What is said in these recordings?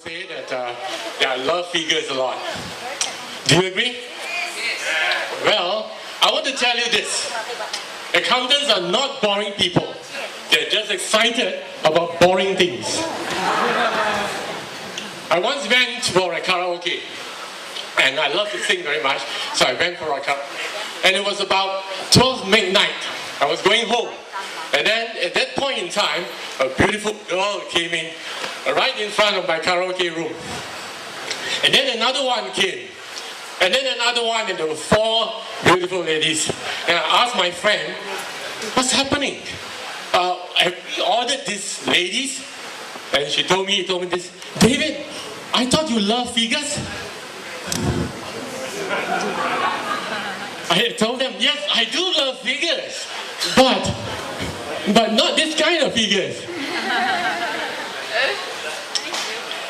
Say that I love figures a lot. Do you agree? Well, I want to tell you this. Accountants are not boring people. They're just excited about boring things. I once went for a karaoke, and I love to sing very much, so I went for a karaoke. And it was about 12 midnight. I was going home. And then at that point in time, a beautiful girl came in right in front of my karaoke room. And then another one came. And then another one, and there were 4 beautiful ladies. And I asked my friend, what's happening? Have we ordered these ladies? And she told me this, David, I thought you love figures. I had told them, yes, I do love figures. But not this kind of figures.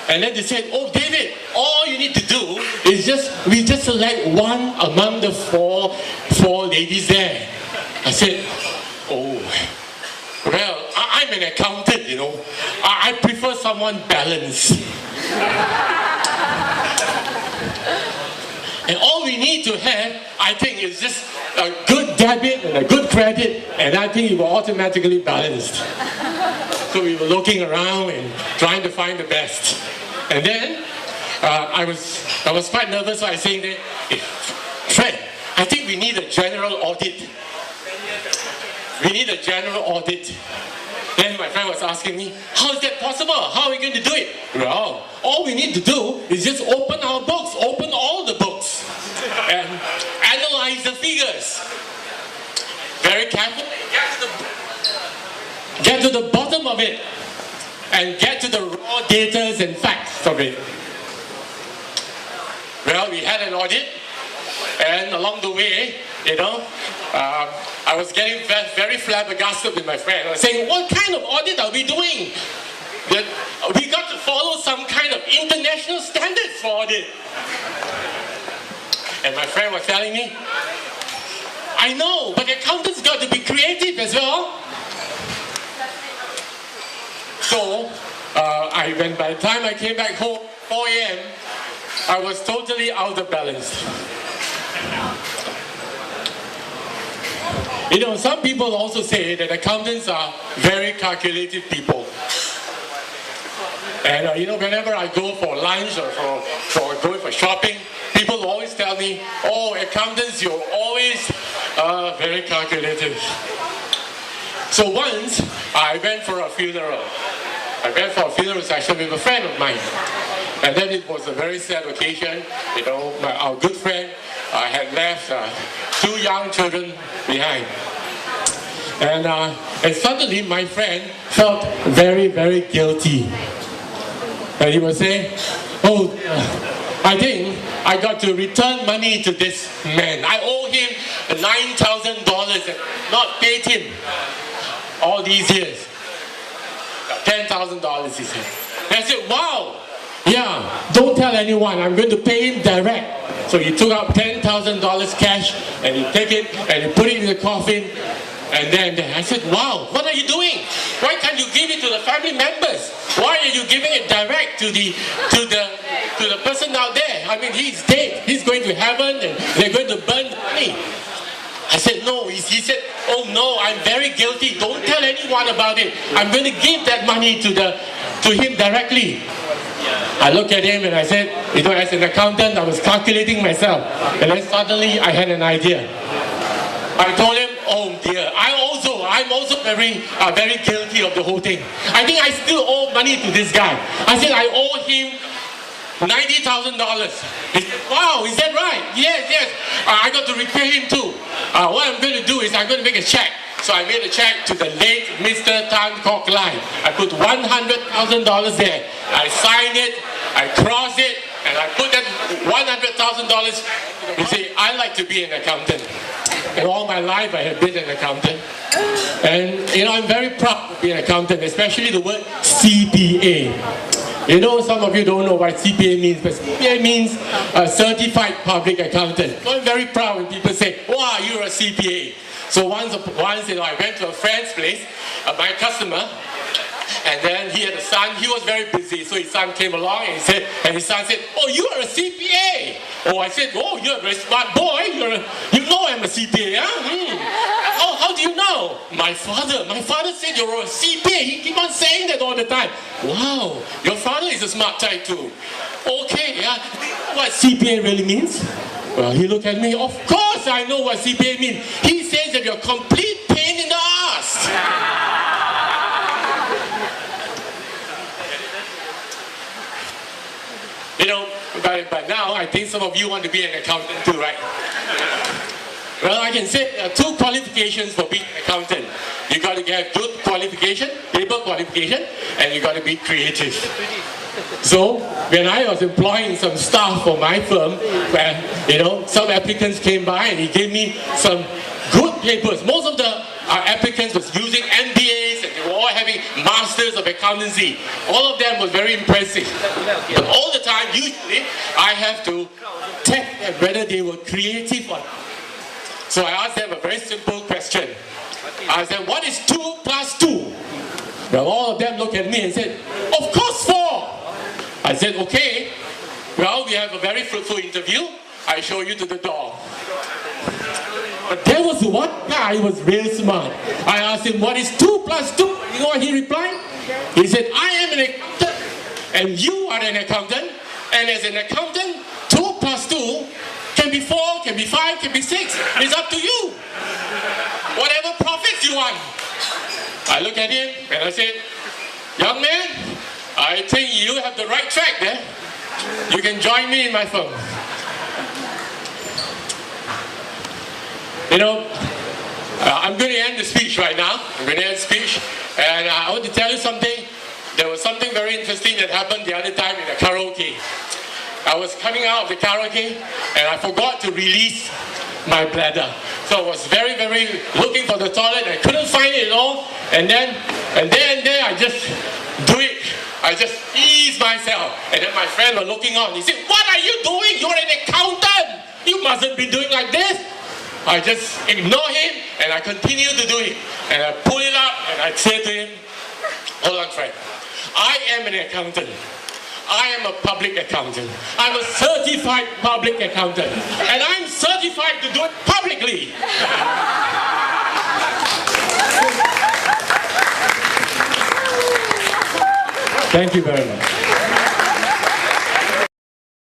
And then they said, oh, David, all you need to do is we just select one among the four ladies there. I said, oh, well, I'm an accountant, you know. I prefer someone balanced. And all we need to have, I think, is just a good debit and a good credit, and I think it will automatically balanced. So we were looking around and trying to find the best. And then I was quite nervous, so I said, hey, Fred, I think we need a general audit. We need a general audit. Then my friend was asking me, how is that possible? How are we going to do it? Well, all we need to do is just open our books, open all the books, and analyze the figures. Very carefully, get to the bottom of it, and get to the raw data and facts of it. Well, we had an audit, and along the way, you know, I was getting very flabbergasted with my friend. I was saying, what kind of audit are we doing? That we got to follow some kind of international standards for audit. And my friend was telling me, I know, but the accountants got to be creative as well. So, by the time I came back home, 4 a.m., I was totally out of balance. You know, some people also say that accountants are very calculative people. And you know, whenever I go for lunch or for going for shopping, people always tell me, oh, accountants, you're always very calculative. So once, I went for a funeral. I went for a funeral session with a friend of mine. And then it was a very sad occasion. You know, our good friend had left 2 young children behind. And suddenly my friend felt very, very guilty. And he was saying, oh, I think I got to return money to this man. I owe him $9,000 and not paid him all these years. $10,000, he said. And I said, wow, yeah, don't tell anyone, I'm going to pay him direct. So he took out $10,000 cash, and he took it, and he put it in the coffin. And then I said, wow, what are you doing? Why can't you give it to the family members? Why are you giving it direct to the person out there? I mean, he's dead. He's going to heaven, and they're going to burn the money. I said, no. He said, oh no, I'm very guilty. Don't tell anyone about it. I'm going to give that money to him directly. I looked at him and I said, you know, as an accountant, I was calculating myself. And then suddenly I had an idea. I told him, oh dear, I'm also very guilty of the whole thing. I think I still owe money to this guy. I said, I owe him $90,000. He said, wow, is that right? Yes. I got to repay him too. What I'm going to do is I'm going to make a check. So I made a check to the late Mr. Tan Kok Lai. I put $100,000 there. I signed it, I crossed it, and I put that $100,000. You see, I like to be an accountant. And all my life I have been an accountant. And you know, I'm very proud to be an accountant, especially the word CPA. You know, some of you don't know what CPA means, but CPA means a Certified Public Accountant. So I'm very proud when people say, wow, you're a CPA. So once you know, I went to a friend's place, my customer, and then he he had a son. He was very busy, so his son came along and his son said, "Oh, you are a CPA." Oh, I said, "Oh, you're a very smart boy. You know I'm a CPA, huh? Oh, how do you know?" My father said you're a CPA. He keep on saying that all the time. Wow, your father is a smart guy too. Okay, yeah. What CPA really means? Well, he looked at me. Of course I know what CPA means. He says that you're a complete pain in the ass. You know, by now, I think some of you want to be an accountant too, right? Well, I can say two qualifications for being an accountant. You got to get good qualification, paper qualification, and you got to be creative. So, when I was employing some staff for my firm, where, some applicants came by and he gave me some good papers. Most of the applicants was using MBAs and they were all having Masters of Accountancy. All of them was very impressive. But all the time, usually, I have to check whether they were creative or not. So I asked them a very simple question. I said, what is 2 plus 2? Well, all of them looked at me and said, of course 4. I said, okay, well, we have a very fruitful interview. I show you to the door. But there was one guy who was real smart. I asked him, what is 2 plus 2? You know what he replied? He said, I am an accountant, and you are an accountant, and as an accountant, 2 plus 2 can be 4, can be 5, can be 6. It's up to you. Whatever profits you want. I look at him and I said, young man, I think you have the right track there. You can join me in my firm. I'm going to end the speech right now. I'm going to end the speech. And I want to tell you something. There was something very interesting that happened the other time in the karaoke. I was coming out of the karaoke and I forgot to release my bladder. So I was very, very looking for the toilet. I couldn't find it at all. And then I just do it. I just ease myself. And then my friend was looking on. He said, what are you doing? You're an accountant. You mustn't be doing like this. I just ignore him and I continue to do it. And I pull it up and I say to him, hold on, friend. I am an accountant. I am a public accountant. I'm a certified public accountant. And I'm certified to do it publicly. Thank you very much.